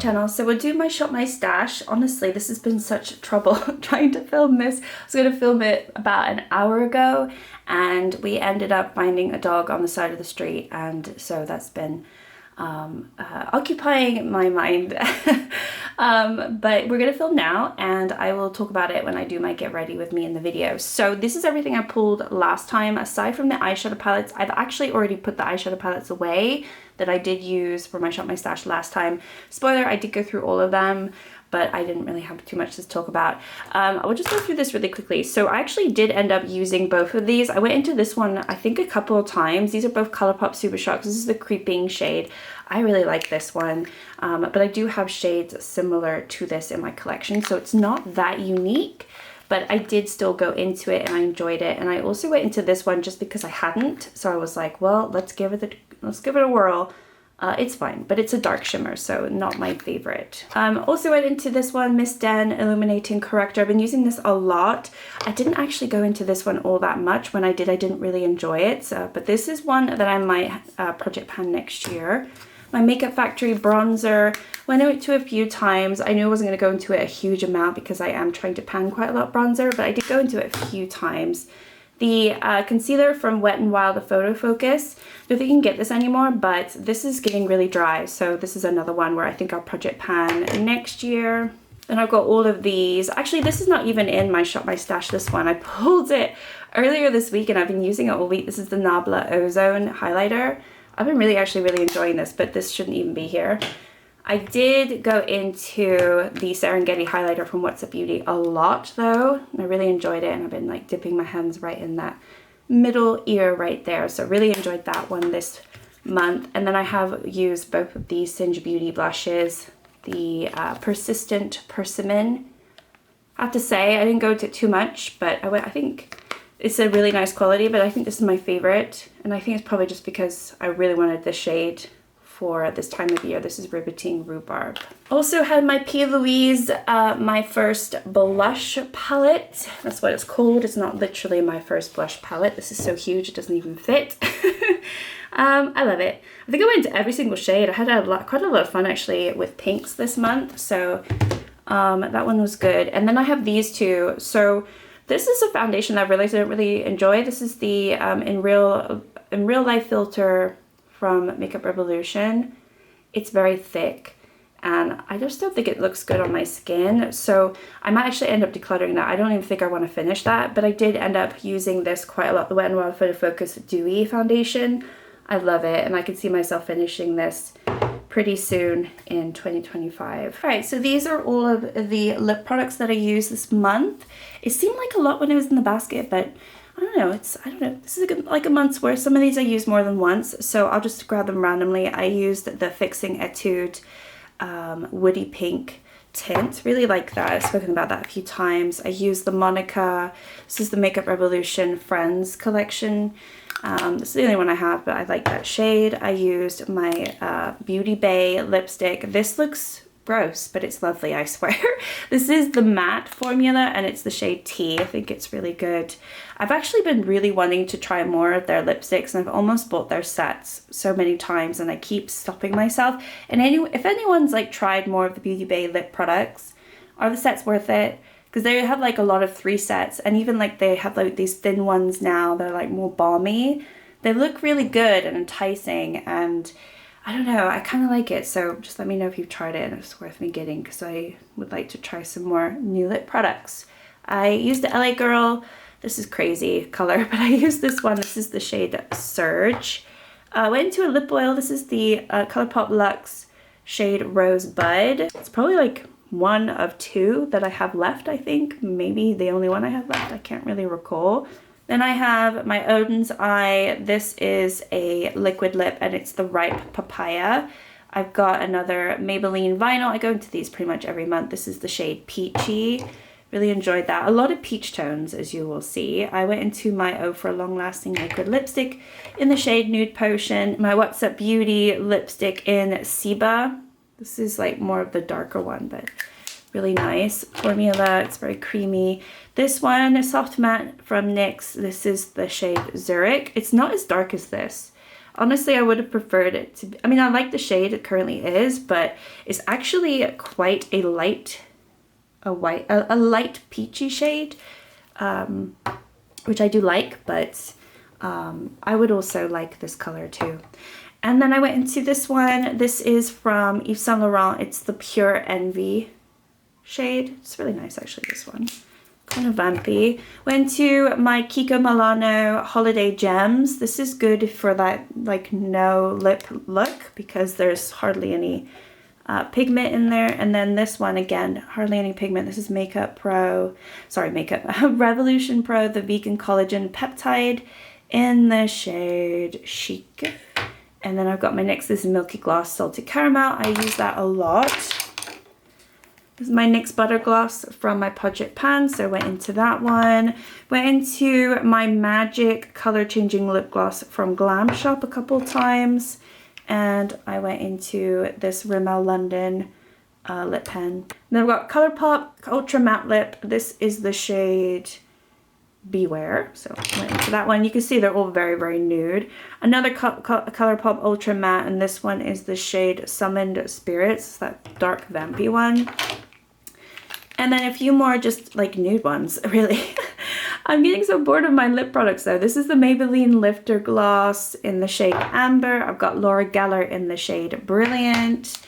channel. So we'll do my shop, my stash. Honestly, this has been such trouble trying to film this. I was going to film it about an hour ago and we ended up finding a dog on the side of the street, and so that's been occupying my mind. But we're gonna film now and I will talk about it when I do my get ready with me in the video. So this is everything I pulled last time. Aside from the eyeshadow palettes, I've actually already put the eyeshadow palettes away that I did use for my shop, my stash last time. Spoiler, I did go through all of them, but I didn't really have too much to talk about. I will just go through this really quickly. So I actually did end up using both of these. I went into this one, I think, a couple of times. These are both ColourPop Super Shocks. This is the Creeping shade. I really like this one, but I do have shades similar to this in my collection, so it's not that unique, but I did still go into it and I enjoyed it. And I also went into this one just because I hadn't, so I was like, well, let's give it a whirl. It's fine, but it's a dark shimmer, so not my favorite. Also went into this one, Miss Den Illuminating Corrector. I've been using this a lot. I didn't actually go into this one all that much. When I did, I didn't really enjoy it, but this is one that I might project pan next year. My Makeup Factory bronzer, went into a few times. I knew I wasn't going to go into it a huge amount because I am trying to pan quite a lot of bronzer, but I did go into it a few times. The concealer from Wet n Wild, the Photo Focus. I don't think you can get this anymore, but this is getting really dry, so this is another one where I think I'll project pan next year. Then I've got all of these. Actually, this is not even in my shop, my stash, this one. I pulled it earlier this week and I've been using it all week. This is the Nabla Ozone highlighter. I've been really enjoying this, but this shouldn't even be here. I did go into the Serengeti highlighter from What's Up Beauty a lot though. I really enjoyed it and I've been like dipping my hands right in that middle ear right there. So really enjoyed that one this month. And then I have used both of these Singe Beauty blushes, the Persistent Persimmon. I have to say, I didn't go into it too much, but I think it's a really nice quality, but I think this is my favorite. And I think it's probably just because I really wanted this shade for this time of year. This is Riveting Rhubarb. Also had my P. Louise, my first blush palette. That's what it's called. It's not literally my first blush palette. This is so huge, it doesn't even fit. I love it. I think I went into every single shade. I had quite a lot of fun actually with pinks this month. So that one was good. And then I have these two. So this is a foundation that I realized I don't really enjoy. This is the in real life filter from Makeup Revolution. It's very thick and I just don't think it looks good on my skin, so I might actually end up decluttering that. I don't even think I want to finish that, but I did end up using this quite a lot, the Wet n Wild Photo Focus Dewy foundation. I love it and I can see myself finishing this pretty soon in 2025. All right, so these are all of the lip products that I used this month. It seemed like a lot when it was in the basket, but I don't know, this is like a month's worth. Some of these I use more than once, so I'll just grab them randomly. I used the Fixing Etude Woody Pink tint, really like that. I've spoken about that a few times. I used the Monica, this is the Makeup Revolution Friends collection. This is the only one I have, but I like that shade. I used my Beauty Bay lipstick. This looks gross, but it's lovely, I swear. This is the matte formula and it's the shade T. I think it's really good. I've actually been really wanting to try more of their lipsticks and I've almost bought their sets so many times and I keep stopping myself. And if anyone's like tried more of the Beauty Bay lip products, are the sets worth it? Because they have like a lot of 3 sets and even like they have like these thin ones now. They're like more balmy. They look really good and enticing and I don't know, I kind of like it, so just let me know if you've tried it and if it's worth me getting, because I would like to try some more new lip products. I used the LA Girl, this is crazy color, but I used this one. This is the shade Surge. I went into a lip oil. This is the ColourPop Luxe shade Rosebud. It's probably like one of 2 that I have left, I think. Maybe the only one I have left, I can't really recall. Then I have my Odin's Eye. This is a liquid lip and it's the Ripe Papaya. I've got another Maybelline Vinyl. I go into these pretty much every month. This is the shade Peachy. Really enjoyed that. A lot of peach tones, as you will see. I went into my O for Long Lasting liquid lipstick in the shade Nude Potion. My What's Up Beauty lipstick in Siba. This is like more of the darker one, but really nice formula. It's very creamy. This one, a soft matte from NYX. This is the shade Zurich. It's not as dark as this. Honestly, I would have preferred it to be, I mean, I like the shade it currently is, but it's actually quite a light, a light peachy shade, which I do like, but I would also like this color too. And then I went into this one. This is from Yves Saint Laurent. It's the Pure Envy shade. It's really nice actually, this one. Kind of vampy. Went to my Kiko Milano Holiday Gems. This is good for that like no lip look because there's hardly any pigment in there. And then this one again, hardly any pigment. This is Revolution Pro, the vegan collagen peptide in the shade Chic. And then I've got my next, this is Milky Gloss Salted Caramel. I use that a lot. This is my NYX Butter Gloss from my Project Pan, so I went into that one. Went into my Magic Color Changing Lip Gloss from Glam Shop a couple times. And I went into this Rimmel London lip pen. Then I've got ColourPop Ultra Matte Lip. This is the shade Beware. So I went into that one. You can see they're all very, very nude. Another ColourPop Ultra Matte, and this one is the shade Summoned Spirits. It's that dark vampy one. And then a few more just like nude ones, really. I'm getting so bored of my lip products though. This is the Maybelline Lifter Gloss in the shade Amber. I've got Laura Geller in the shade Brilliant.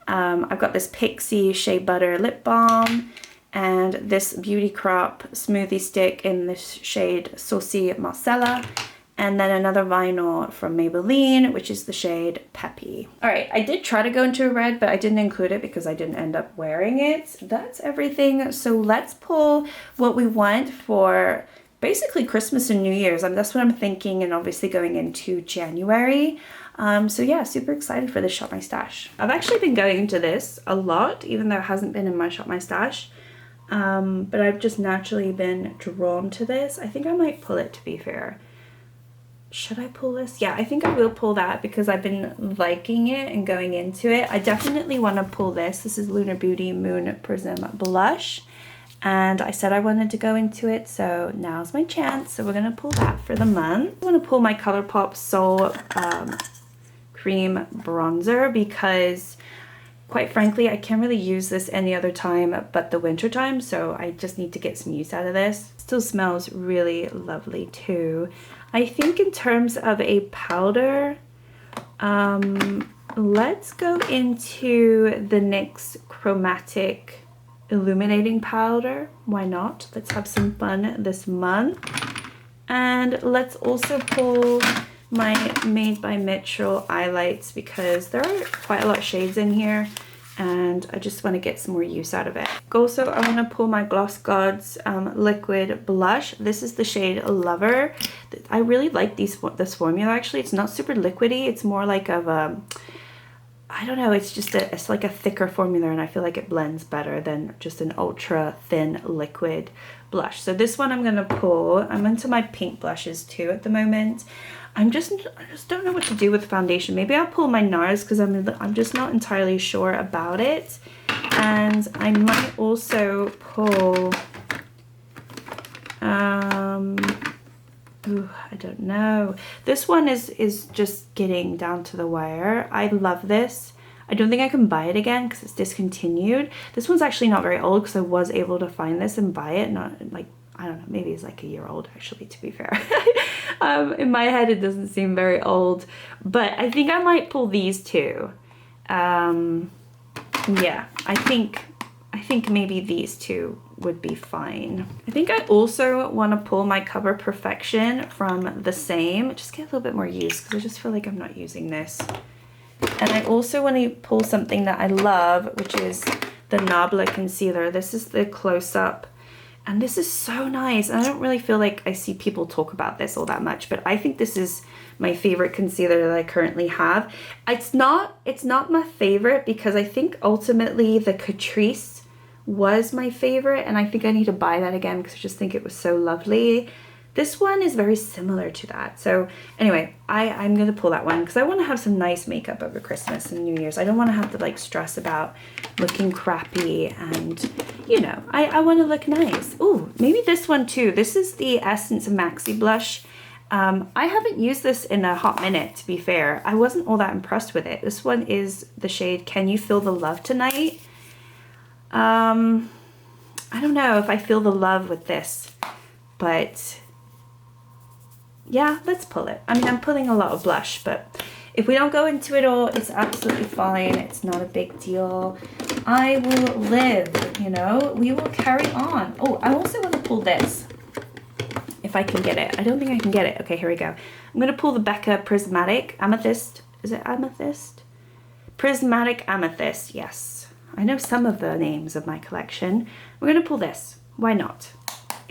I've got this Pixie Shea Butter Lip Balm. And this Beauty Crop Smoothie Stick in the shade Saucy Marcella. And then another vinyl from Maybelline, which is the shade Peppy. All right, I did try to go into a red, but I didn't include it because I didn't end up wearing it. That's everything. So let's pull what we want for basically Christmas and New Year's. That's what I'm thinking, and obviously going into January. So yeah, super excited for this Shop My Stash. I've actually been going into this a lot, even though it hasn't been in my Shop My Stash. But I've just naturally been drawn to this. I think I might pull it, to be fair. Should I pull this? Yeah, I think I will pull that because I've been liking it and going into it. I definitely want to pull this. This is Lunar Beauty Moon Prism Blush. And I said I wanted to go into it, so now's my chance. So we're going to pull that for the month. I want to pull my ColourPop Soul Cream Bronzer because, quite frankly, I can't really use this any other time but the winter time, so I just need to get some use out of this. Still smells really lovely too. I think in terms of a powder, let's go into the NYX Chromatic Illuminating Powder. Why not? Let's have some fun this month. And let's also pull my Made by Mitchell Eyelights because there are quite a lot of shades in here and I just want to get some more use out of it. Also, I want to pull my Gloss Gods Liquid Blush. This is the shade Lover. I really like this formula actually. It's not super liquidy. It's more like of a, I don't know, it's like a thicker formula and I feel like it blends better than just an ultra thin liquid blush. So this one I'm going to pull. I'm into my pink blushes too at the moment. I just don't know what to do with foundation. Maybe I'll pull my NARS because I'm just not entirely sure about it. And I might also pull, ooh, I don't know. This one is just getting down to the wire. I love this. I don't think I can buy it again because it's discontinued. This one's actually not very old because I was able to find this and buy it. Not like, I don't know, maybe it's like a year old actually, to be fair. In my head it doesn't seem very old, but I think I might pull these two. Yeah, I think maybe these two would be fine. I think I also want to pull my Cover Perfection from the same, just get a little bit more use because I just feel like I'm not using this. And I also want to pull something that I love, which is the Nabla Concealer. This is the close-up. And this is so nice. And I don't really feel like I see people talk about this all that much, but I think this is my favorite concealer that I currently have. It's not my favorite because I think ultimately the Catrice was my favorite, and I think I need to buy that again because I just think it was so lovely. This one is very similar to that. So anyway, I'm going to pull that one because I want to have some nice makeup over Christmas and New Year's. I don't want to have to like stress about looking crappy and, you know, I want to look nice. Ooh, maybe this one too. This is the Essence Maxi Blush. I haven't used this in a hot minute, to be fair. I wasn't all that impressed with it. This one is the shade Can You Feel the Love Tonight? I don't know if I feel the love with this, but yeah, let's pull it. I mean, I'm pulling a lot of blush, but if we don't go into it all, it's absolutely fine. It's not a big deal. I will live, you know, we will carry on. Oh, I also want to pull this. If I can get it. I don't think I can get it. Okay, here we go. I'm going to pull the Becca Prismatic Amythyst. Is it Amythyst? Prismatic Amythyst, yes. I know some of the names of my collection. We're going to pull this. Why not?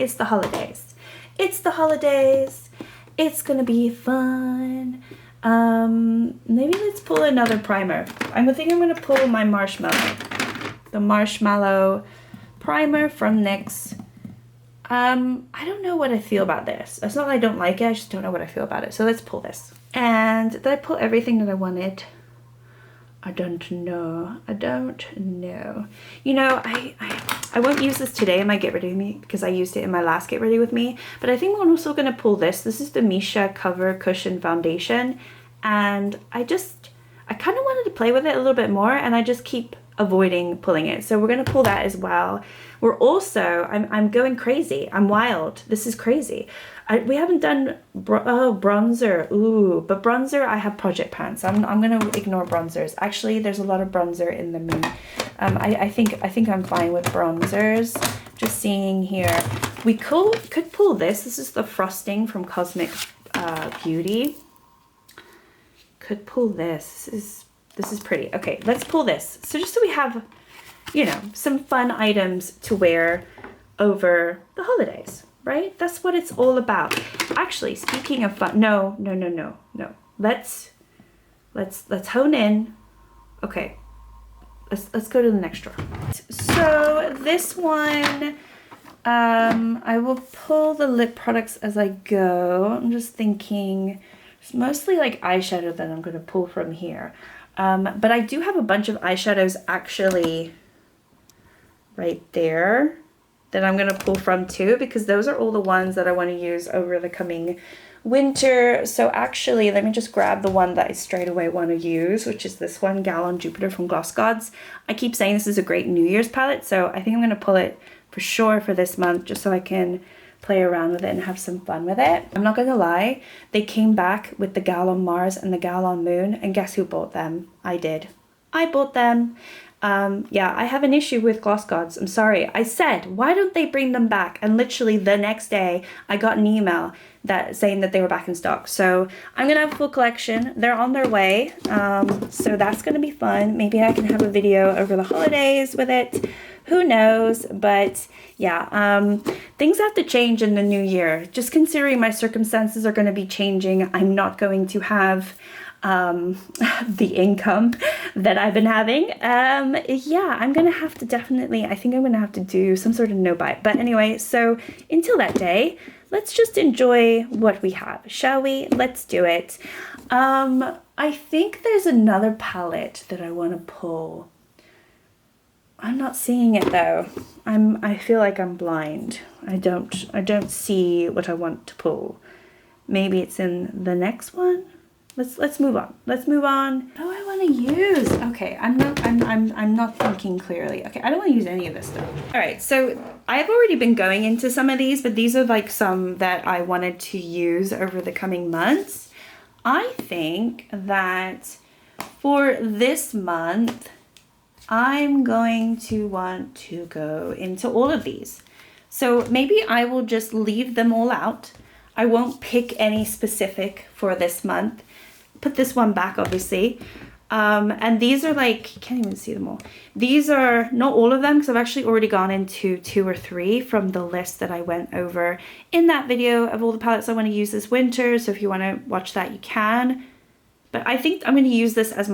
It's the holidays. It's the holidays. It's going to be fun. Maybe let's pull another primer. I think I'm going to pull my Marshmallow. The Marshmallow primer from NYX. I don't know what I feel about this. It's not that I don't like it, I just don't know what I feel about it. So let's pull this. And did I pull everything that I wanted? I don't know. I don't know. You know, I won't use this today in my Get Ready With Me because I used it in my last Get Ready With Me. But I think I'm also going to pull this. This is the Misha Cover Cushion Foundation. And I kind of wanted to play with it a little bit more, and I just keep avoiding pulling it. So we're going to pull that as well. We're also, I'm going crazy. I'm wild. This is crazy. We haven't done bronzer. Ooh, but bronzer, I have Project Pants. I'm going to ignore bronzers. Actually, there's a lot of bronzer in the moon. I think I'm fine with bronzers. Just seeing here. We could pull this. This is the Frosting from Cosmic Beauty. Could pull this. This is pretty. Okay, let's pull this. So just so we have, you know, some fun items to wear over the holidays, right? That's what it's all about. Actually, speaking of fun, no. Let's hone in. Okay, let's go to the next drawer. So this one, I will pull the lip products as I go. I'm just thinking, it's mostly like eyeshadow that I'm gonna pull from here. But I do have a bunch of eyeshadows actually right there that I'm going to pull from too, because those are all the ones that I want to use over the coming winter. So actually, let me just grab the one that I straight away want to use, which is this one, Gal on Jupiter from Gloss Gods. I keep saying this is a great New Year's palette, so I think I'm going to pull it for sure for this month, just so I can play around with it and have some fun with it. I'm not gonna lie, they came back with the Gal on Mars and the Gal on Moon, and guess who bought them? I did. I bought them. Yeah, I have an issue with Gloss Gods. I'm sorry. I said, why don't they bring them back? And literally the next day, I got an email saying that they were back in stock. So I'm gonna have a full collection. They're on their way. So that's gonna be fun. Maybe I can have a video over the holidays with it. Who knows? But yeah, things have to change in the new year. Just considering my circumstances are going to be changing, I'm not going to have the income that I've been having. Yeah, I'm going to have to definitely, I think I'm going to have to do some sort of no-buy. But anyway, so until that day, let's just enjoy what we have, shall we? Let's do it. I think there's another palette that I want to pull. I'm not seeing it though. I feel like I'm blind. I don't see what I want to pull. Maybe it's in the next one. Let's move on. Let's move on. Oh, I want to use. Okay, I'm not thinking clearly. Okay, I don't want to use any of this stuff. All right, so I've already been going into some of these, but these are like some that I wanted to use over the coming months. I think that for this month, I'm going to want to go into all of these. So maybe I will just leave them all out. I won't pick any specific for this month. Put this one back, obviously. And these are like, can't even see them all. These are not all of them, because I've actually already gone into 2 or 3 from the list that I went over in that video of all the palettes I want to use this winter. So if you want to watch that, you can. But I think I'm going to use this as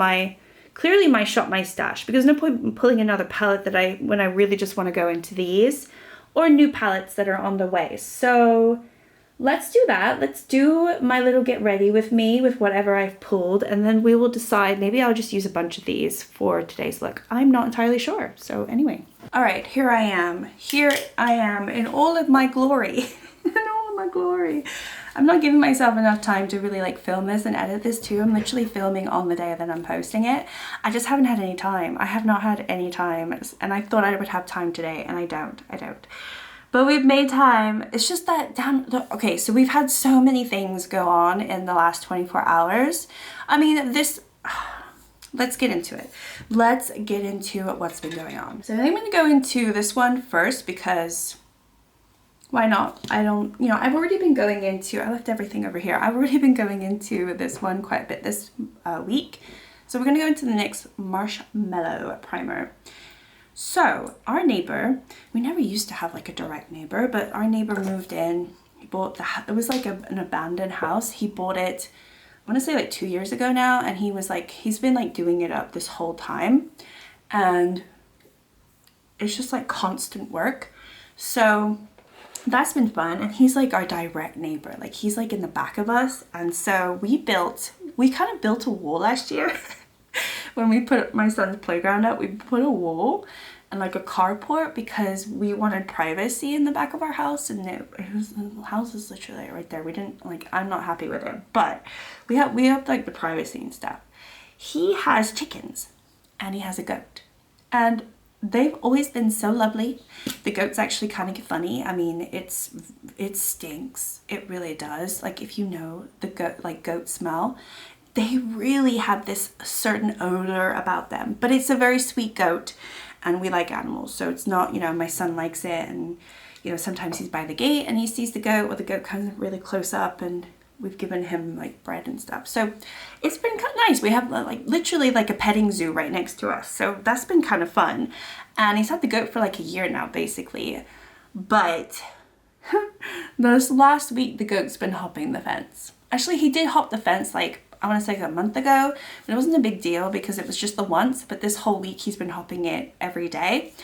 clearly my shop, my stash, because no point in pulling another palette when I really just want to go into these, or new palettes that are on the way. So let's do that. Let's do my little get ready with me with whatever I've pulled, and then we will decide. Maybe I'll just use a bunch of these for today's look. I'm not entirely sure. So anyway. All right, here I am. Here I am in all of my glory. In all of my glory. I'm not giving myself enough time to really like film this and edit this too. I'm literally filming on the day that I'm posting it. I just haven't had any time. I have not had any time, and I thought I would have time today, and I don't. But we've made time. It's just that okay, so we've had so many things go on in the last 24 hours. I mean, let's get into it. Let's get into what's been going on. So I'm going to go into this one first because why not? I've already been going into, I left everything over here. I've already been going into this one quite a bit this week. So we're going to go into the NYX Marshmallow Primer. So our neighbor, we never used to have like a direct neighbor, but our neighbor moved in. He bought it was like an abandoned house. He bought it, I want to say like 2 years ago now, and he's been like doing it up this whole time, and it's just like constant work. So that's been fun, and he's like our direct neighbor. Like he's like in the back of us, and so we kind of built a wall last year. When we put my son's playground up, we put a wall and like a carport because we wanted privacy in the back of our house, and the house is literally right there. We didn't like, I'm not happy with it, but we have like the privacy and stuff. He has chickens and he has a goat, and they've always been so lovely. The goat's actually kind of funny. I mean, it stinks. It really does. Like if you know the goat smell, they really have this certain odor about them, but it's a very sweet goat, and we like animals. So it's not, my son likes it, and, sometimes he's by the gate and he sees the goat, or the goat comes really close up, and we've given him like bread and stuff. So it's been kind of nice. We have like literally like a petting zoo right next to us. So that's been kind of fun. And he's had the goat for like a year now, basically. But this last week, the goat's been hopping the fence. Actually, he did hop the fence like, I want to say a month ago, but it wasn't a big deal because it was just the once. But this whole week he's been hopping it every day,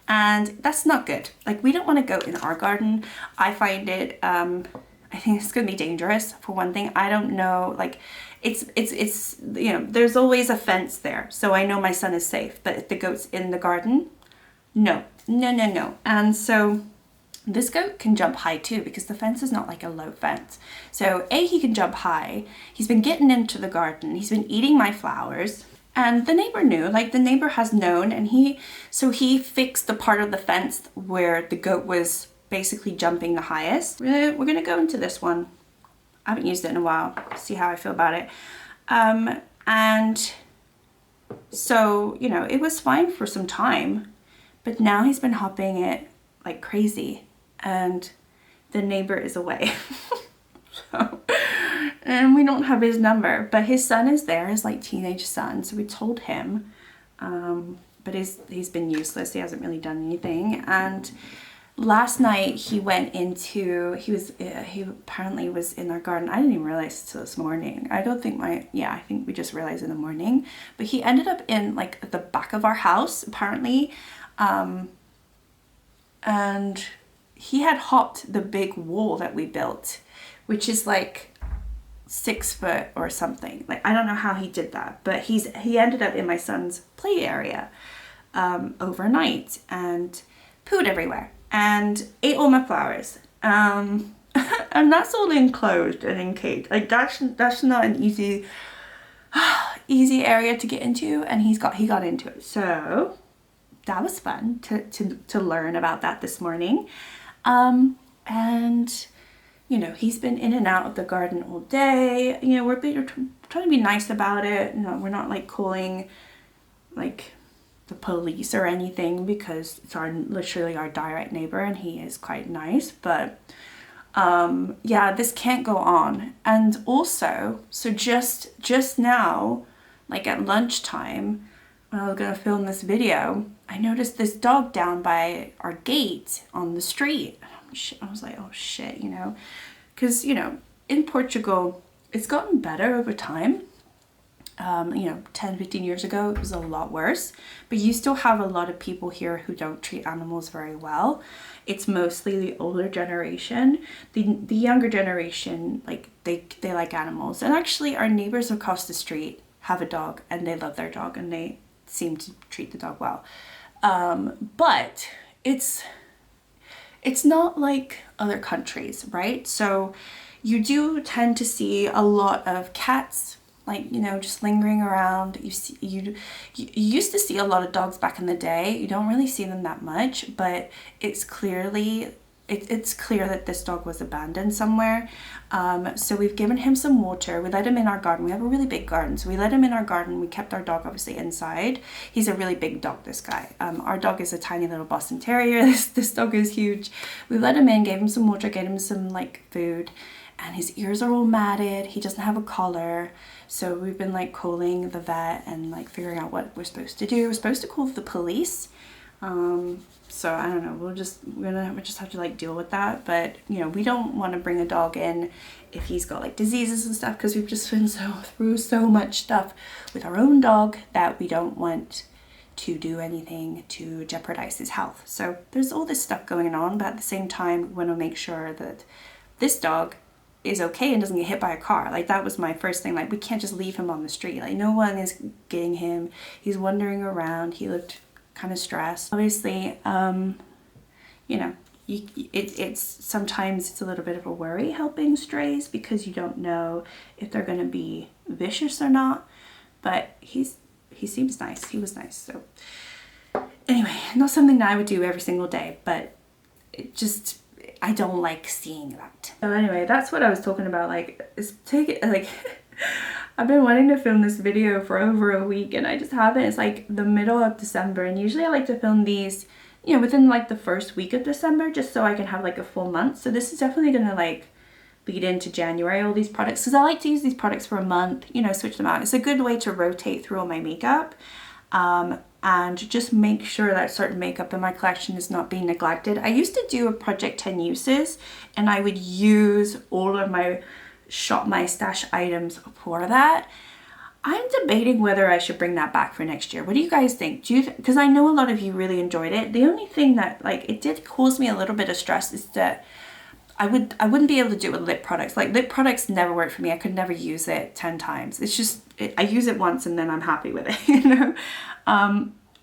and that's not good. Like we don't want to go in our garden. I find it, I think it's gonna be dangerous for one thing. I don't know, like it's there's always a fence there, so I know my son is safe. But if the goat's in the garden, no. And so this goat can jump high too, because the fence is not like a low fence. So he can jump high. He's been getting into the garden. He's been eating my flowers. And the neighbor knew, like the neighbor has known, and he fixed the part of the fence where the goat was basically jumping the highest. We're gonna go into this one. I haven't used it in a while. See how I feel about it. And so, it was fine for some time, but now he's been hopping it like crazy, and the neighbor is away. And we don't have his number, but his son is there, his like teenage son. So we told him, but he's been useless. He hasn't really done anything. And last night he apparently was in our garden. I didn't even realize until this morning. I think we just realized in the morning, but he ended up in like the back of our house apparently. And he had hopped the big wall that we built, which is like 6 foot or something. Like I don't know how he did that, but he ended up in my son's play area overnight and pooed everywhere and ate all my flowers. And that's all enclosed and encaged. Like that's not an easy area to get into, and he got into it. So that was fun to learn about that this morning. And he's been in and out of the garden all day. We're trying to be nice about it. We're not like calling like the police or anything, because it's literally our direct neighbor, and he is quite nice. But yeah, this can't go on. And also, so just now, like at lunchtime, when I was gonna film this video, I noticed this dog down by our gate on the street. I was like, oh shit, because in Portugal it's gotten better over time. 10-15 years ago it was a lot worse, but you still have a lot of people here who don't treat animals very well. It's mostly the older generation. The younger generation, like they like animals, and actually our neighbors across the street have a dog and they love their dog and they seem to treat the dog well. But it's not like other countries, right? So you do tend to see a lot of cats, like, you know, just lingering around. You used to see a lot of dogs back in the day. You don't really see them that much, but it's clearly it's clear that this dog was abandoned somewhere. So we've given him some water. We let him in our garden. We have a really big garden, so we let him in our garden. We kept our dog obviously inside. He's a really big dog, this guy. Our dog is a tiny little Boston Terrier. This dog is huge. We let him in, gave him some water, gave him some like food, and his ears are all matted. He doesn't have a collar. So we've been like calling the vet and like figuring out what we're supposed to do. We're supposed to call the police. So I don't know, we'll just have to like deal with that. But you know, we don't want to bring a dog in if he's got like diseases and stuff, because we've just been through so much stuff with our own dog that we don't want to do anything to jeopardize his health. So there's all this stuff going on, but at the same time we want to make sure that this dog is okay and doesn't get hit by a car. Like that was my first thing. Like we can't just leave him on the street. Like no one is getting him. He's wandering around. He looked kind of stressed. Obviously, you know, it's sometimes it's a little bit of a worry helping strays, because you don't know if they're going to be vicious or not. But he seems nice. He was nice. So anyway, not something that I would do every single day, but it just, I don't like seeing that. So anyway, that's what I was talking about. Like, I've been wanting to film this video for over a week and I just haven't. It's like the middle of December, and usually I like to film these, you know, within like the first week of December, just so I can have like a full month. So this is definitely gonna like lead into January, all these products, because I like to use these products for a month, you know, switch them out. It's a good way to rotate through all my makeup, and just make sure that certain makeup in my collection is not being neglected. I used to do a project 10 uses, and I would use all of my Shop My Stash items for that. I'm debating whether I should bring that back for next year. What do you guys think? Because I know a lot of you really enjoyed it. The only thing that like it did cause me a little bit of stress is that I wouldn't be able to do it with lip products. Like lip products never work for me. I could never use it 10 times. It's just, I use it once and then I'm happy with it, you know?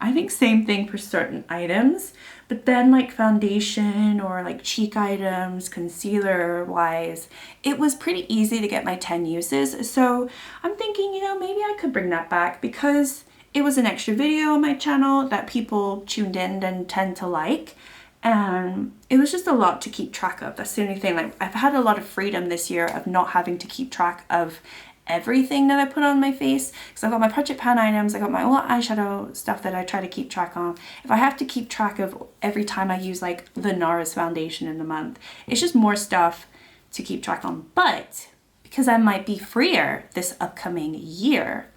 I think same thing for certain items, but then like foundation or like cheek items, concealer wise, it was pretty easy to get my 10 uses. So I'm thinking, you know, maybe I could bring that back because it was an extra video on my channel that people tuned in and tend to like. And it was just a lot to keep track of. That's the only thing. Like I've had a lot of freedom this year of not having to keep track of everything that I put on my face, because I've got my project pan items, I got my old eyeshadow stuff that I try to keep track of. If I have to keep track of every time I use like the NARS foundation in a month, it's just more stuff to keep track on. But because I might be freer this upcoming year,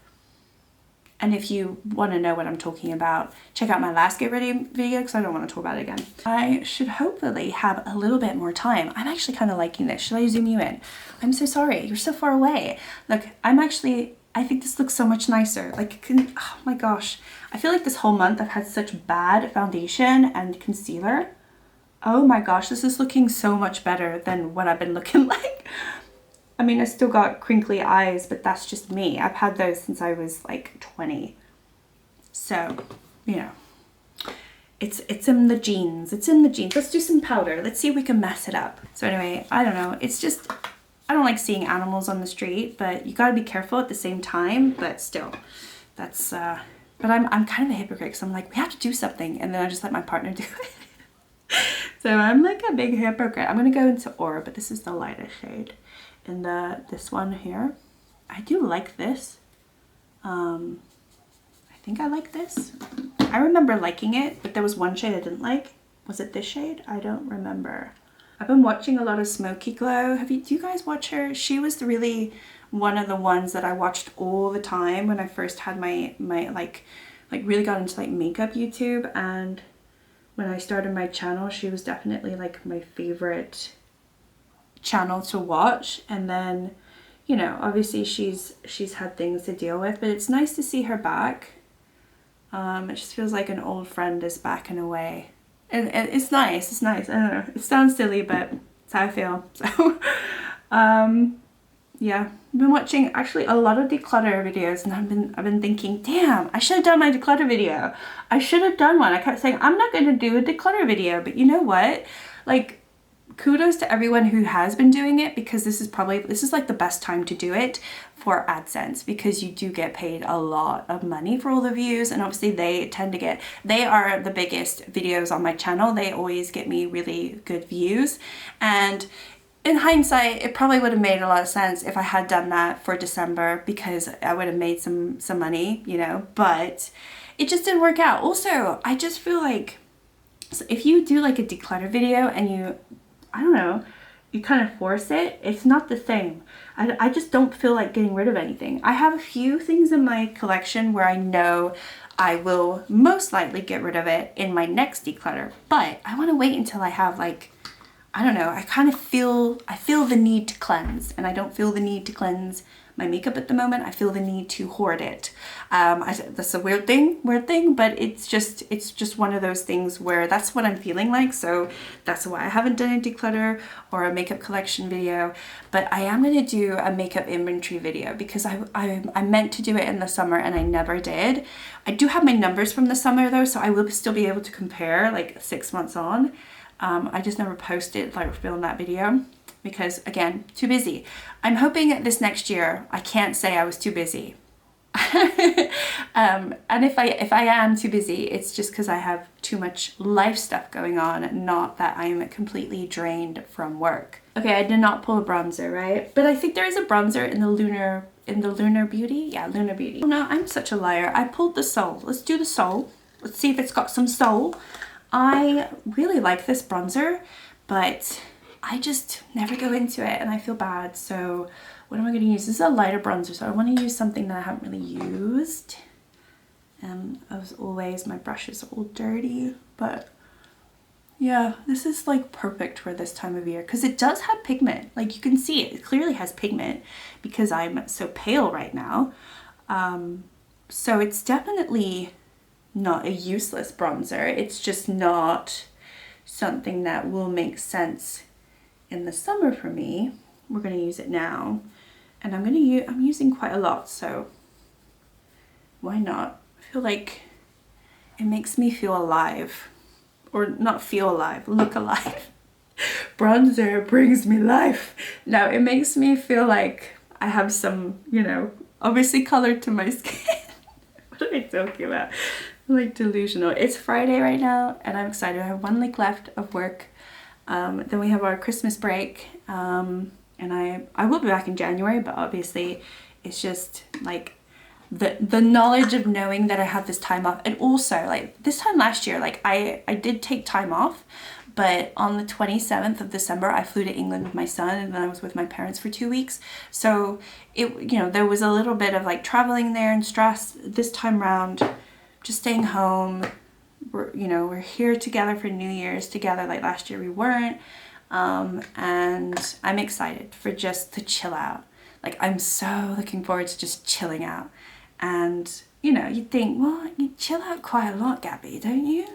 and if you want to know what I'm talking about, check out my last Get Ready video, because I don't want to talk about it again. I should hopefully have a little bit more time. I'm actually kind of liking this. Should I zoom you in? I'm so sorry. You're so far away. Look, I think this looks so much nicer. Like, oh my gosh. I feel like this whole month I've had such bad foundation and concealer. Oh my gosh, this is looking so much better than what I've been looking like. I mean, I still got crinkly eyes, but that's just me. I've had those since I was like 20. So, you know, it's in the genes. It's in the genes. Let's do some powder. Let's see if we can mess it up. So anyway, I don't know. It's just, I don't like seeing animals on the street, but you gotta be careful at the same time. But still, that's, but I'm kind of a hypocrite, because I'm like, we have to do something. And then I just let my partner do it. So I'm like a big hypocrite. I'm gonna go into Aura, but this is the lightest shade. And this one here, I do like this. I think I like this. I remember liking it, but there was one shade I didn't like. Was it this shade? I don't remember. I've been watching a lot of Smoky Glow. Do you guys watch her? She was really one of the ones that I watched all the time when I first had my like really got into like makeup YouTube. And when I started my channel, she was definitely like my favorite channel to watch. And then, you know, obviously she's had things to deal with, but it's nice to see her back. It just feels like an old friend is back in a way, and it's nice. It's nice. I don't know, it sounds silly, but it's how I feel. So yeah, I've been watching actually a lot of declutter videos, and I've been thinking, damn, I should have done my declutter video. I should have done one. I kept saying I'm not going to do a declutter video, but you know what, like, kudos to everyone who has been doing it, because this is like the best time to do it for AdSense, because you do get paid a lot of money for all the views, and obviously they are the biggest videos on my channel. They always get me really good views, and in hindsight, it probably would have made a lot of sense if I had done that for December, because I would have made some money, you know, but it just didn't work out. Also, I just feel like, so if you do like a declutter video and you, I don't know, you kind of force it, it's not the same. I just don't feel like getting rid of anything. I have a few things in my collection where I know I will most likely get rid of it in my next declutter, but I want to wait until I have like, I don't know, I feel the need to cleanse, and I don't feel the need to cleanse my makeup at the moment. I feel the need to hoard it. That's a weird thing, but it's just one of those things where that's what I'm feeling like. So that's why I haven't done a declutter or a makeup collection video, but I am going to do a makeup inventory video, because I meant to do it in the summer and I never did. I do have my numbers from the summer though, so I will still be able to compare like 6 months on. I just never posted, like, filmed that video because, again, too busy. I'm hoping this next year I can't say I was too busy. And if I am too busy, it's just because I have too much life stuff going on, not that I'm completely drained from work. Okay, I did not pull a bronzer, right? But I think there is a bronzer in the Lunar Beauty. Yeah, Lunar Beauty. Oh, no, I'm such a liar. I pulled the Soul. Let's do the Soul. Let's see if it's got some soul. I really like this bronzer, but I just never go into it and I feel bad. So what am I going to use? This is a lighter bronzer, so I want to use something that I haven't really used. As always, my brush is all dirty, but yeah, this is like perfect for this time of year because it does have pigment. Like you can see it clearly has pigment because I'm so pale right now. So it's definitely not a useless bronzer. It's just not something that will make sense in the summer for me. We're going to use it now, and I'm using quite a lot, so why not? I feel like it makes me feel alive, or not feel alive, look alive. Bronzer brings me life. No, it makes me feel like I have some, you know, obviously color to my skin. What am I talking about? I'm like delusional. It's Friday right now and I'm excited. I have 1 week left of work. Then we have our Christmas break. And I will be back in January, but obviously it's just like the knowledge of knowing that I have this time off. And also like this time last year, like I did take time off, but on the 27th of December, I flew to England with my son, and then I was with my parents for 2 weeks. So it, you know, there was a little bit of like traveling there and stress. This time around, just staying home. We're here together for New Year's together. Like last year we weren't. And I'm excited for just to chill out. Like I'm so looking forward to just chilling out. And you know, you'd think, well, you chill out quite a lot, Gabby, don't you?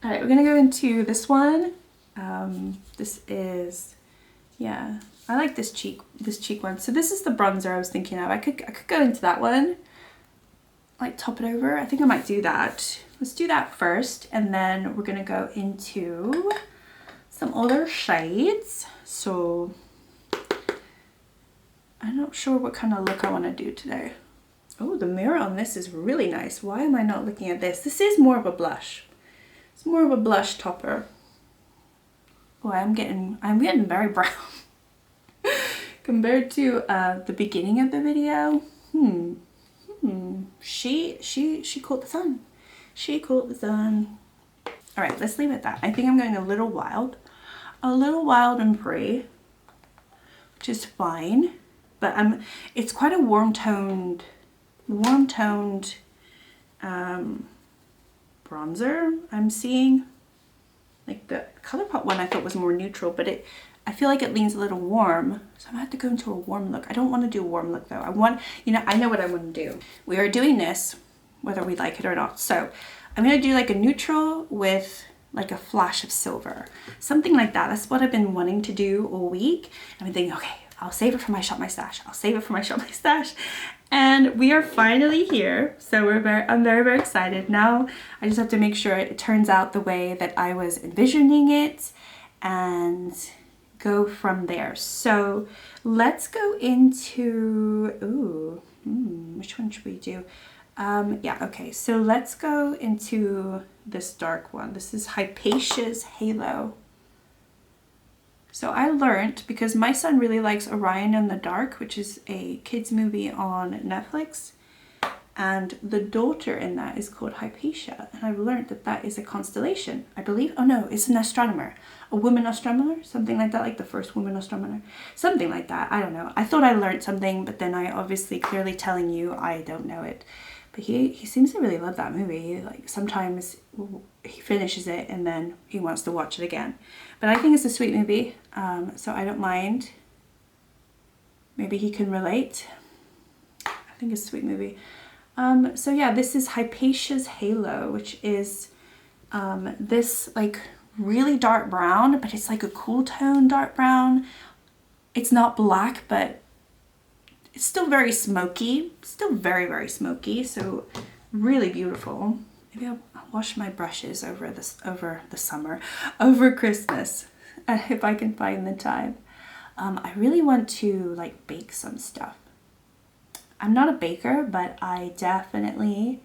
All right, we're gonna go into this one. This is, yeah, I like this cheek one. So this is the bronzer I was thinking of. I could go into that one, like top it over. I think I might do that. Let's do that first, and then we're gonna go into some other shades. So I'm not sure what kind of look I want to do today. Oh, the mirror on this is really nice. Why am I not looking at this? This is more of a blush. It's more of a blush topper. Oh, I'm getting very brown compared to the beginning of the video. She caught the sun. She caught the sun. All right, let's leave it at that. I think I'm going a little wild and free, which is fine. But it's quite a warm toned bronzer I'm seeing. Like the ColourPop one I thought was more neutral, but I feel like it leans a little warm. So I'm gonna have to go into a warm look. I don't want to do a warm look though. I know what I want to do. We are doing this whether we like it or not. So I'm gonna do like a neutral with like a flash of silver. Something like that. That's what I've been wanting to do all week. I've been thinking, okay, I'll save it for my Shop My Stash. I'll save it for my Shop My Stash. And we are finally here. So I'm very, very excited. Now I just have to make sure it turns out the way that I was envisioning it. and go from there. So let's go into, which one should we do? Yeah, okay, so let's go into this dark one. This is Hypatia's Halo. So I learned, because my son really likes Orion in the Dark, which is a kids movie on Netflix, and the daughter in that is called Hypatia, and I've learned that that is a constellation, I believe. Oh no, it's an astronomer, a woman astronomer, something like that, like the first woman astronomer, something like that. I don't know. I thought I learned something, but then I obviously clearly telling you I don't know it. But he seems to really love that movie. Like sometimes he finishes it and then he wants to watch it again. But I think it's a sweet movie, so I don't mind. Maybe he can relate. I think it's a sweet movie. So yeah, this is Hypatia's Halo, which is this like really dark brown, but it's like a cool tone dark brown. It's not black, but it's still very smoky, still very, very smoky. So really beautiful. Maybe I'll wash my brushes over the summer, over Christmas, if I can find the time. I really want to like bake some stuff. I'm not a baker, but I definitely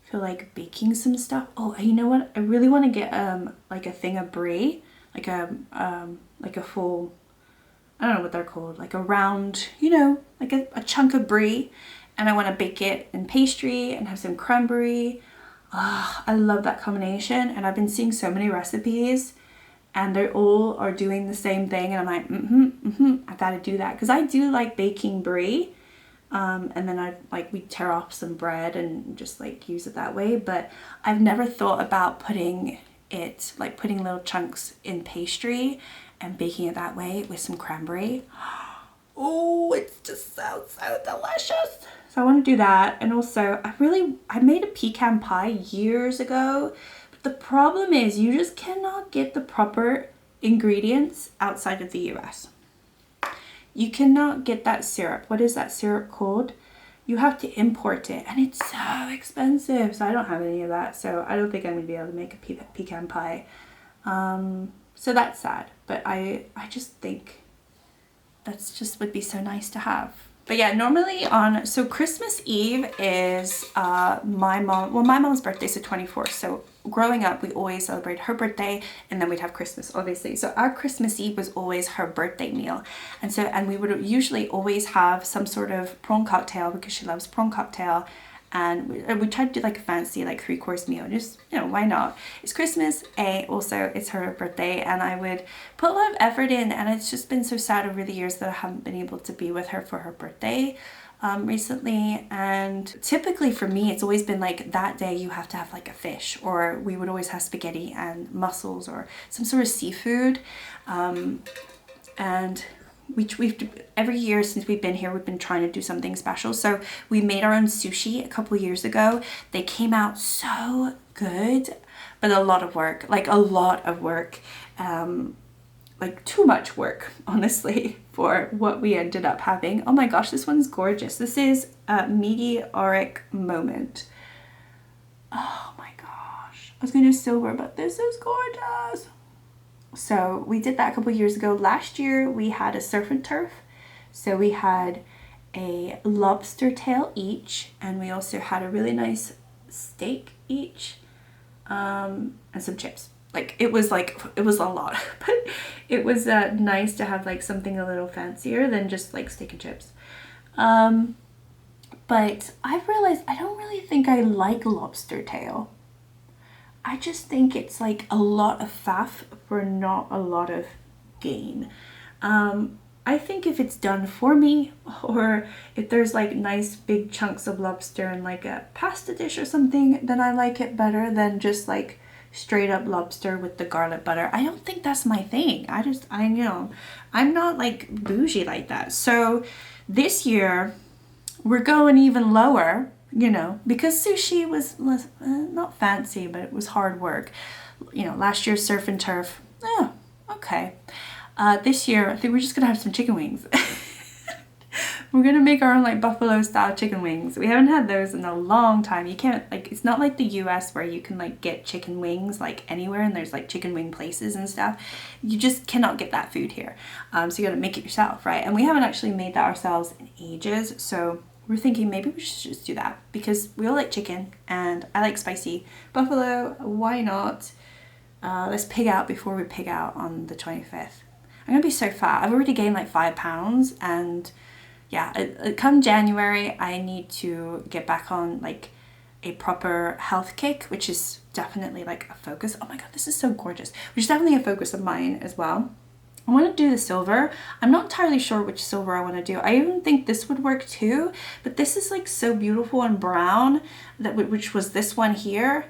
feel like baking some stuff. Oh, you know what? I really want to get like a thing of brie, like a full, I don't know what they're called, like a round, you know, like a chunk of brie, and I want to bake it in pastry and have some creme brulee. Oh, I love that combination, and I've been seeing so many recipes and they all are doing the same thing, and I'm like, I gotta do that, because I do like baking brie. And then we tear off some bread and just like use it that way, but I've never thought about putting little chunks in pastry and baking it that way with some creme brulee. Oh, it just sounds so delicious. So I want to do that. And also I made a pecan pie years ago, but the problem is you just cannot get the proper ingredients outside of the US. You cannot get that syrup. What is that syrup called? You have to import it, and it's so expensive. So I don't have any of that. So I don't think I'm going to be able to make a pecan pie. So that's sad. But I just think that's just would be so nice to have. But yeah, normally so Christmas Eve is my mom's birthday is the 24th. So growing up, we always celebrate her birthday, and then we'd have Christmas, obviously. So our Christmas Eve was always her birthday meal. And we would usually always have some sort of prawn cocktail, because she loves prawn cocktail. And we tried to do like a fancy like 3-course meal. Just, you know, why not? It's Christmas, also it's her birthday, and I would put a lot of effort in, and it's just been so sad over the years that I haven't been able to be with her for her birthday recently. And typically for me, it's always been like that day you have to have like a fish, or we would always have spaghetti and mussels or some sort of seafood. And we've every year since we've been here, we've been trying to do something special. So we made our own sushi a couple years ago. They came out so good, but a lot of work, like too much work, honestly, for what we ended up having. Oh my gosh, this one's gorgeous. This is a meteoric moment. Oh my gosh, I was gonna do silver, but this is gorgeous. So we did that a couple years ago. Last year we had a surf and turf. So we had a lobster tail each, and we also had a really nice steak each, and some chips. Like it was a lot, but it was nice to have like something a little fancier than just like steak and chips. But I've realized I don't really think I like lobster tail. I just think it's like a lot of faff for not a lot of gain. I think if it's done for me, or if there's like nice big chunks of lobster in like a pasta dish or something, then I like it better than just like straight up lobster with the garlic butter. I don't think that's my thing. I'm not like bougie like that. So this year we're going even lower, you know, because sushi was not fancy, but it was hard work. You know, last year's surf and turf, okay. This year I think we're just gonna have some chicken wings. We're gonna make our own like buffalo style chicken wings. We haven't had those in a long time. You can't, like, it's not like the US where you can like get chicken wings like anywhere and there's like chicken wing places and stuff. You just cannot get that food here. So you gotta make it yourself, right? And we haven't actually made that ourselves in ages. So we're thinking maybe we should just do that because we all like chicken and I like spicy. Buffalo, why not? Let's pig out before we pig out on the 25th. I'm gonna be so fat. I've already gained like 5 pounds and yeah, come January, I need to get back on like a proper health kick, which is definitely like a focus. Oh my God, this is so gorgeous. Which is definitely a focus of mine as well. I want to do the silver. I'm not entirely sure which silver I want to do. I even think this would work too, but this is like so beautiful and brown, that which was this one here.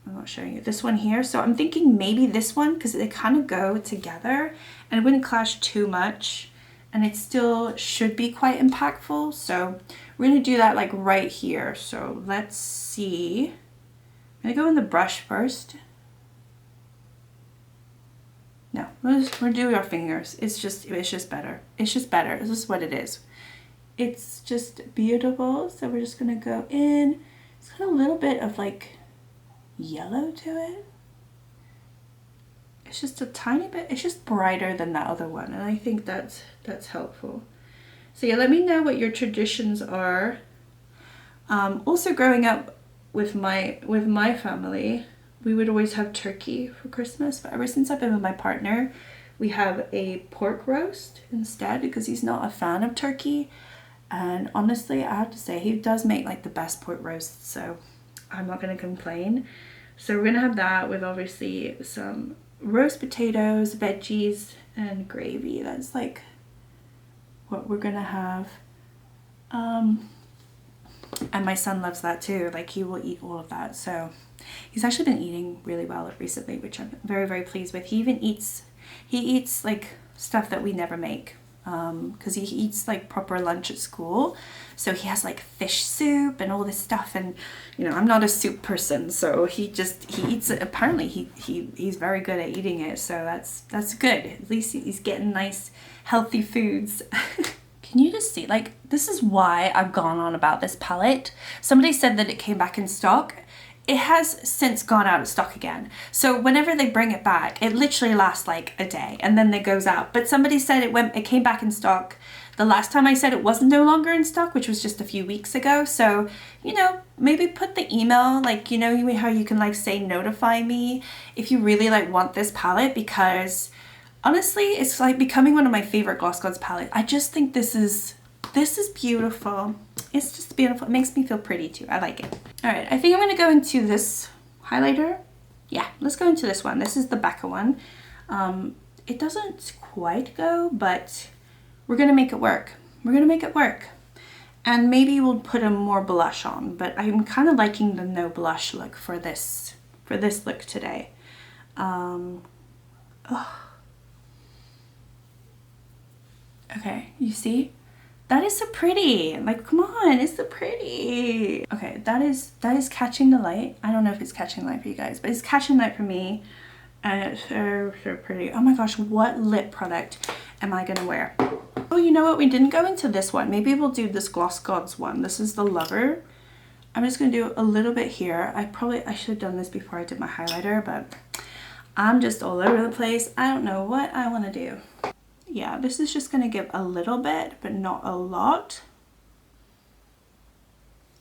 I'm not showing you this one here. So I'm thinking maybe this one because they kind of go together and it wouldn't clash too much and it still should be quite impactful. So we're going to do that like right here. So let's see. I'm going to go in the brush first. No, we'll do our fingers. It's just better. It's just better. This is what it is. It's just beautiful. So we're just going to go in. It's got a little bit of like yellow to it. It's just a tiny bit, it's just brighter than that other one, and I think that's helpful. So yeah, let me know what your traditions are. Also growing up with my family, we would always have turkey for Christmas, but ever since I've been with my partner, we have a pork roast instead because he's not a fan of turkey. And honestly, I have to say, he does make like the best pork roast, so I'm not going to complain. So we're going to have that with obviously some roast potatoes, veggies, and gravy. That's like what we're going to have. And my son loves that too. Like he will eat all of that. So he's actually been eating really well recently, which I'm very, very pleased with. He even eats like stuff that we never make. Because he eats like proper lunch at school, so he has like fish soup and all this stuff, and you know, I'm not a soup person, so he eats it. Apparently he's very good at eating it, so that's good. At least he's getting nice healthy foods. Can you just see, like, this is why I've gone on about this palette. Somebody said that it came back in stock. It has since gone out of stock again. So whenever they bring it back, it literally lasts like a day and then it goes out. But somebody said it came back in stock the last time I said it wasn't no longer in stock, which was just a few weeks ago. So, you know, maybe put the email, like, you know how you can like say notify me if you really like want this palette, because honestly, it's like becoming one of my favorite Gloss Gods palettes. I just think this is beautiful. It's just beautiful. It makes me feel pretty too. I like it. All right, I think I'm gonna go into this highlighter. Yeah, let's go into this one. This is the Becca one. It doesn't quite go, but we're gonna make it work. We're gonna make it work. And maybe we'll put a more blush on, but I'm kind of liking the no blush look for this look today. Okay, you see? That is so pretty. Like, come on, it's so pretty. Okay, that is catching the light. I don't know if it's catching light for you guys, but it's catching light for me. And it's so, so pretty. Oh my gosh, what lip product am I gonna wear? Oh, you know what? We didn't go into this one. Maybe we'll do this Gloss Gods one. This is the Lover. I'm just gonna do a little bit here. I should have done this before I did my highlighter, but I'm just all over the place. I don't know what I wanna do. Yeah, this is just going to give a little bit, but not a lot,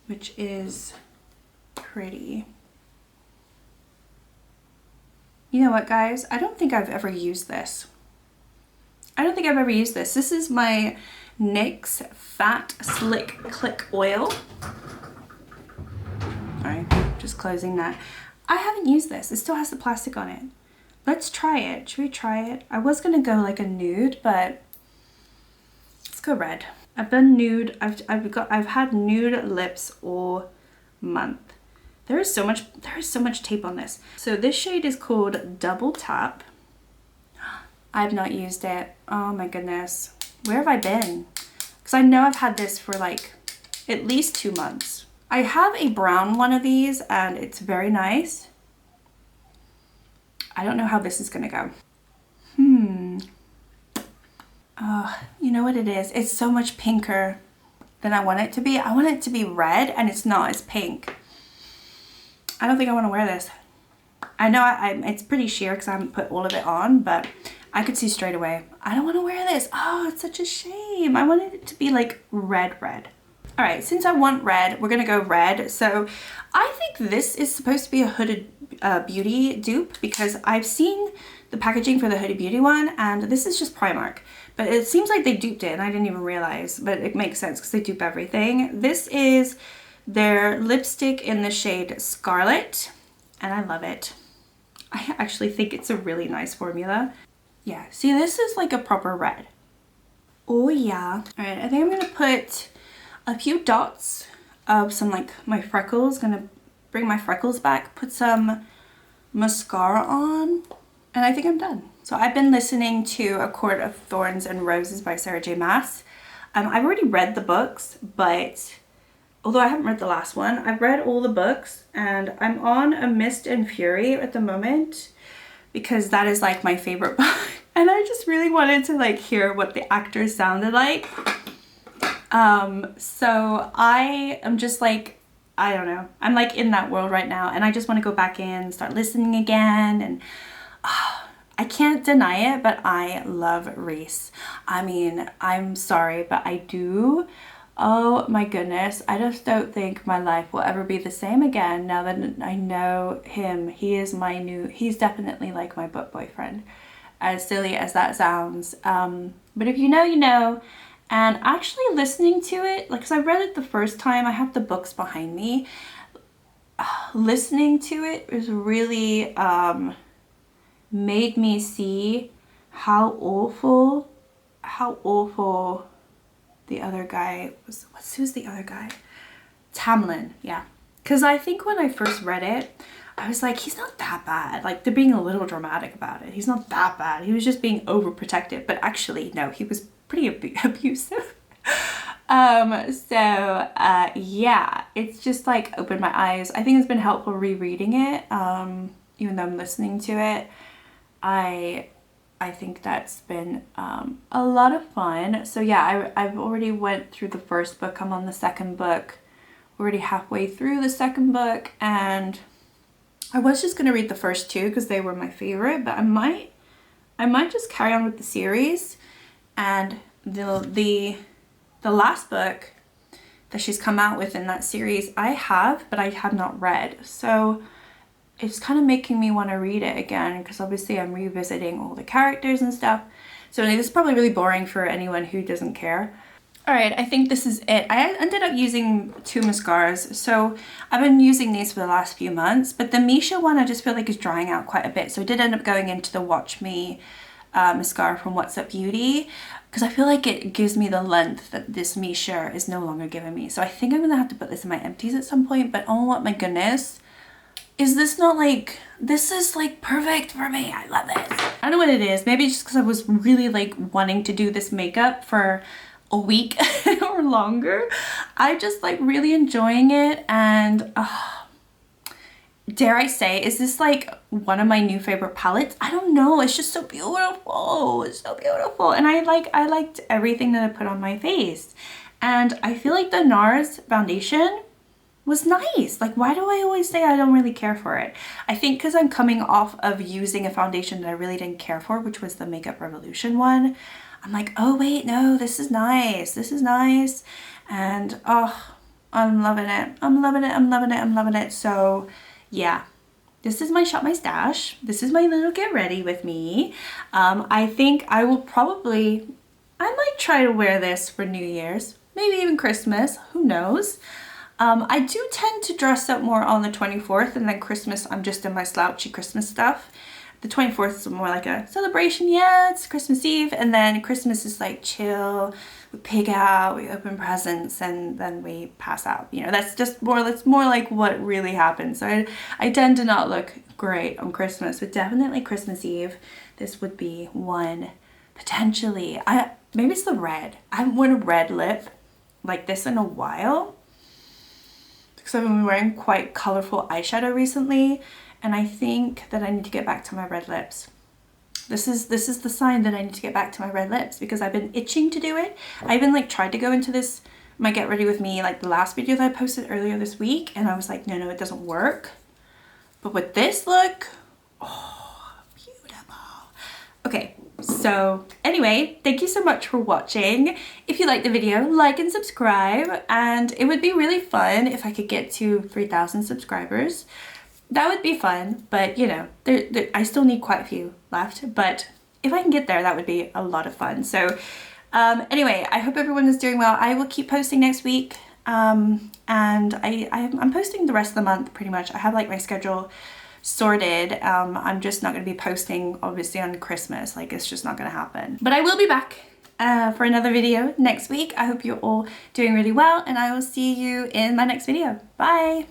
which is pretty. You know what, guys? I don't think I've ever used this. This is my NYX Fat Slick Click Oil. Sorry, just closing that. I haven't used this. It still has the plastic on it. Let's try it. Should we try it? I was gonna go like a nude, but let's go red. I've done nude. I've had nude lips all month. There is so much tape on this. So this shade is called Double Tap. I've not used it. Oh my goodness. Where have I been? Because I know I've had this for like at least 2 months. I have a brown one of these and it's very nice. I don't know how this is gonna go. Oh, you know what it is? It's so much pinker. than I want it to be. I want it to be red and it's not, it's pink. I don't think I want to wear this. I know it's pretty sheer because I haven't put all of it on, but I could see straight away. I don't want to wear this. Oh, it's such a shame. I wanted it to be like red. All right, since I want red, we're gonna go red. So I think this is supposed to be a Hooded Beauty dupe because I've seen the packaging for the Hooded Beauty one and this is just Primark. But it seems like they duped it and I didn't even realize, but it makes sense because they dupe everything. This is their lipstick in the shade Scarlet and I love it. I actually think it's a really nice formula. Yeah, see, this is like a proper red. Oh yeah. All right, I think I'm gonna put a few dots of some like my freckles. Gonna bring my freckles back, put some mascara on, and I think I'm done. So I've been listening to A Court of Thorns and Roses by Sarah J Maas. I've already read the books, but although I haven't read the last one, I've read all the books and I'm on A Mist and Fury at the moment because that is like my favorite book. And I just really wanted to like hear what the actors sounded like. So I am just like, I don't know, I'm like in that world right now and I just want to go back in and start listening again. And I can't deny it, but I love Reese. I mean, I'm sorry, but I do. Oh my goodness, I just don't think my life will ever be the same again now that I know him. He is my he's definitely like my book boyfriend, as silly as that sounds. But if you know, you know. And actually listening to it, like, cause I read it the first time, I have the books behind me. Listening to it is really made me see how awful the other guy was. Who's the other guy? Tamlin, yeah. Cause I think when I first read it, I was like, he's not that bad. Like, they're being a little dramatic about it. He's not that bad. He was just being overprotective. But actually, no, he was pretty abusive. Yeah, it's just like opened my eyes. I think it's been helpful rereading it, even though I'm listening to it. I think that's been a lot of fun. So yeah, I've already went through the first book. I'm on the second book, already halfway through the second book, and I was just gonna read the first two because they were my favorite, but I might just carry on with the series. And the last book that she's come out with in that series I have, but I have not read. So it's kind of making me want to read it again because obviously I'm revisiting all the characters and stuff. So anyway, this is probably really boring for anyone who doesn't care. All right, I think this is it. I ended up using 2 mascaras. So I've been using these for the last few months, but the Misha one I just feel like is drying out quite a bit. So I did end up going into the Watch Me mascara from What's Up Beauty because I feel like it gives me the length that this Misha is no longer giving me. So I think I'm gonna have to put this in my empties at some point, but oh my goodness, is this not like, this is like perfect for me. I love this. I don't know what it is. Maybe it's just because I was really like wanting to do this makeup for a week or longer. I just like really enjoying it, and dare I say, is this like one of my new favorite palettes? I don't know, it's just so beautiful. It's so beautiful. And I liked everything that I put on my face. And I feel like the NARS foundation was nice. Like, why do I always say I don't really care for it? I think because I'm coming off of using a foundation that I really didn't care for, which was the Makeup Revolution one. I'm like, oh wait, no, this is nice. This is nice. And oh, I'm loving it. I'm loving it. I'm loving it. I'm loving it. So yeah, this is my Shop My Stash. This is my little get ready with me. I think I will probably, I might try to wear this for New Year's, maybe even Christmas, who knows. I do tend to dress up more on the 24th, and then Christmas I'm just in my slouchy Christmas stuff. The 24th is more like a celebration, yeah, it's Christmas Eve, and then Christmas is like chill, we pig out, we open presents, and then we pass out. You know, that's more like what really happens. So I tend to not look great on Christmas, but definitely Christmas Eve, this would be one, potentially. Maybe it's the red. I haven't worn a red lip like this in a while, because I've been wearing quite colorful eyeshadow recently. And I think that I need to get back to my red lips. This is the sign that I need to get back to my red lips, because I've been itching to do it. I even like tried to go into this my get ready with me, like the last video that I posted earlier this week, and I was like, no, it doesn't work. But with this look, oh, beautiful. Okay, so anyway, thank you so much for watching. If you liked the video, like and subscribe, and it would be really fun if I could get to 3,000 subscribers. That would be fun, but you know, I still need quite a few left, but if I can get there, that would be a lot of fun. So anyway, I hope everyone is doing well. I will keep posting next week, and I'm posting the rest of the month pretty much. I have like my schedule sorted. I'm just not going to be posting obviously on Christmas, like it's just not going to happen. But I will be back for another video next week. I hope you're all doing really well, and I will see you in my next video. Bye!